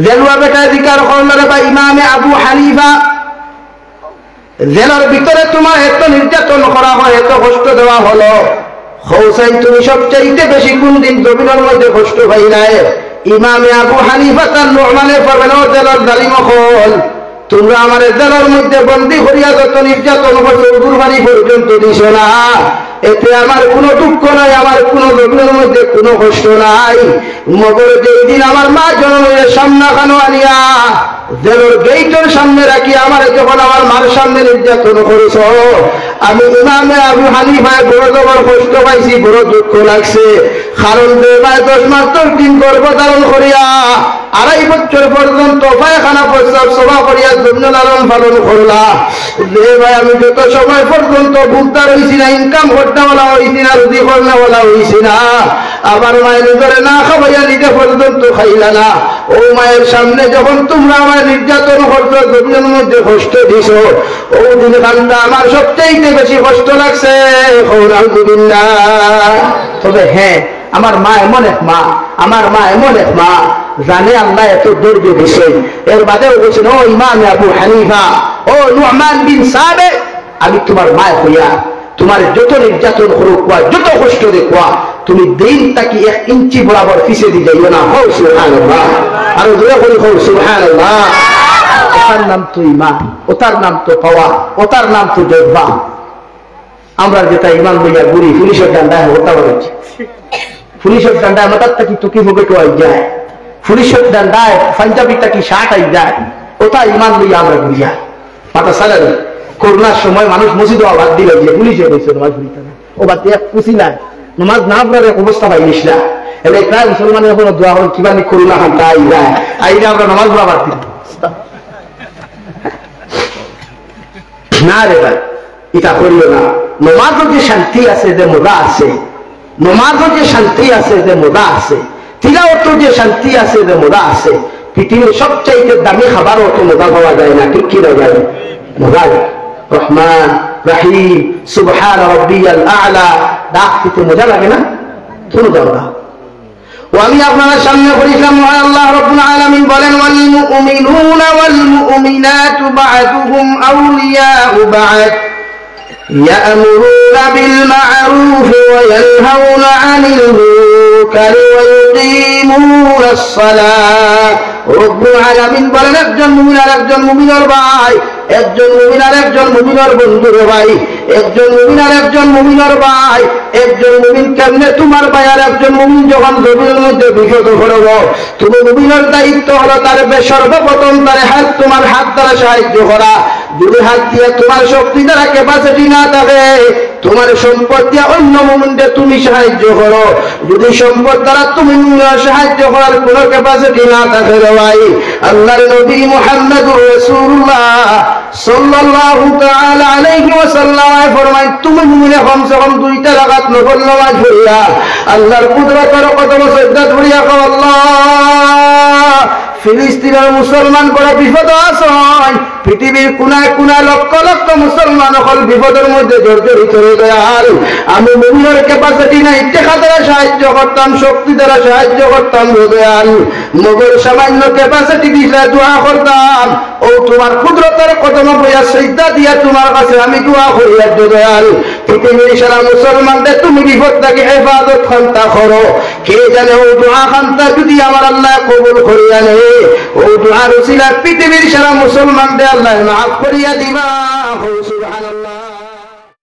জেলুয়া বেটা জিকার করলে বা ইমামে আবু হানিফা জেলার ভিতরে তোমার এত নির্যাতন করা হয়, এত কষ্ট দেওয়া হলো, হোসাইন তুমি সবচাইতে বেশি কোন দিন জমিনের মধ্যে কষ্ট পাই নাই? ইমামে আবু হানিফা তার নোমানে পাবেন ও জেলার জালিম হল, তোমরা আমার জেলার মধ্যে বন্দী করিয়া যত নির্যাতন করছো কুরবানি পর্যন্ত দিছ না, এতে আমার কোনো দুঃখ নাই, আমার কোনো জমিনের মধ্যে কোনো কষ্ট নাই। মগর যেই দিন আমার মা জনমের সামনা খানো আনিয়া জেলের গেইটের সামনে রাখি আমার যখন আমার মার সামনে নির্যাতন করেছ, আমি ইমামে আবু হানিফায় বড় জবর কষ্ট পাইছি, বড় দুঃখ লাগছে। কারণ 10 মাস 10 দিন গর্ভধারণ করিয়া 2.5 বছর পর্যন্ত পায়খানা প্রস্রাব সভা করিয়া জন্য লালন পালন করলা। যে ভাই আমি যত সময় পর্যন্ত বুঝদার হয়েছি না, ইনকাম করতে বলা হয়েছি না, রুজি করতে বলা হয়েছি না, আবার মায়ের নিজরে না খাবাইয়া নিজে পর্যন্ত খাইলা না। ও মায়ের সামনে যখন তোমরা আমার নির্যাতন করছো, জমিনের মধ্যে কষ্ট দিছ, ও দিন কান্দা আমার সবচেয়ে বেশি কষ্ট লাগছে। তবে হ্যাঁ, আমার মা এমন এক মা, আমার মা এমন এক মা জানে আল্লাহ এত দৈর্ঘ্য বিষয়। এর বাদেও বলছেন, ও ইমাম আবু হানিফা, ও নুমান বিন সাবেক, আমি তোমার মা হইয়া তোমার যত নির্যাতন করুক, যত কষ্ট দেখুয়া, তুমি দিনটাকে 1 ইঞ্চি বরাবর পিছিয়ে দিয়ে যাইও না। হও সুবহানাল্লাহ, আর জোরে করে হও সুবহানাল্লাহ। ওটার নাম তো ইমান, ওটার নাম তো পাওয়া, ওটার নাম তো জজ্বা। আমরা যেটা ইমান বইয়া ঘুরি পুলিশের ডান্ডায় ওটা বলেছি, পুলিশের ডান্ডায় মাথার থাকি টুকি মুখে টোয়াই যায়, পুলিশের ডান্ডায় পাঞ্জাবিটা কি শার্ট আই যায়, ওটা ইমান লইয়া আমরা ঘুরিয়া মাথা সারা দিই। করোনার সময় মানুষ মসজিদ বাদ দিল যে পুলিশে গেছে নামাজ পড়িতে না, ও বাদ দিয়ে খুশি নাই, নামাজ না পড়ার অবস্থা পাইনিস না। এবার প্রায় মুসলমানের কোনো দোয়া হল কিবা করোনা খানটা আই যায়, আইলে আমরা নামাজ পড়া বাদ দিই না রে ভাই, এটা করিও না। নমাজও যে শান্তি আছে, যে মজা আছে, নমাজও যে শান্তি আছে, যে মজা আছে, তিলাওয়াতও যে শান্তি আছে, যে মজা আছে, পৃথিবীর সবচাইতে দামি খাবারও অত মজা পাওয়া যায় না, ঠিক কি না যায়? মজা রহমান রাহিম সুবহান রাব্বিয়াল আ'লা ডাক দিতে মজা লাগে না? শুনো যাও না। ও আমি আপনাদের সামনে পড়িলাম, আল্লাহ রাব্বুল আলামিন বলেন, ওয়াল মুমিনুনা ওয়াল মুমিনাতু বা'দুহুম আউলিয়াউ বা'দ يأمرون بالمعروف وينهون عن المنكر ويقيمون الصلاة। রব্বুল আলামিন বলেন, একজন মুমিন আর একজন মুমিনের ভাই, একজন মুমিন আর একজন মুমিনের বন্ধুর ভাই, একজন মুমিন আর একজন মুমিনের ভাই। একজন মুমিন কেমনে তোমার ভাই আর একজন মুমিন যখন জমিনের মধ্যে বিপদ করব, তুমি মুমিনের দায়িত্ব হলো তার সর্বপ্রথম তার হাত, তোমার হাত দ্বারা সাহায্য করা। যদি হাত দিয়ে তোমার শক্তি দ্বারা ক্যাপাসিটি না থাকে, তোমার সম্পদ দিয়ে অন্য মুমিনদের তুমি সাহায্য করো। যদি সম্পদ দ্বারা তুমি সাহায্য করার কোনো ক্যাপাসিটি না থাকে ভাই, আল্লাহর নবী মুহাম্মদুর রাসূলুল্লাহ সাল্লাল্লাহু তাআলা আলাইহি ওয়াসাল্লাম ফরমায়, তুমি মুমিনে কমসে কম 2টা রাকাত নফল নামাজ পড়িয়া আল্লাহর কুদরতের কদম সিজদা করিয়া কও, আল্লাহ ফিলিস্তিনের মুসলমান বড় বিপদ আছে, পৃথিবীর কোনায় কোনায় লক্ষ লক্ষ মুসলমান সকল বিপদের মধ্যে জর্জরিত হয়ে দয়াল, আমি মুমিনের ক্যাপাসিটি নাই, টাকা দ্বারা সাহায্য করতাম, শক্তি দ্বারা সাহায্য করতাম দয়াল, মগর সামান্য ক্যাপাসিটি দিয়ে দোয়া করতাম। ও তোমার কুদরতের কদম বইয়া সিজদা দিয়া তোমার কাছে আমি দোয়া করিয়া দয়াল, পৃথিবীর সারা মুসলমানদের তুমি বিপদ থেকে হেফাজত খান্তা করো। কে জানে ও দোয়া খান্তা যদি আমার আল্লাহ কবুল করিয়া নে, ও দোয়ার উসিলা পৃথিবীর সারা মুসলমানদের আল্লাহ মাফ করিয়া দিবা। সুবহানাল্লাহ।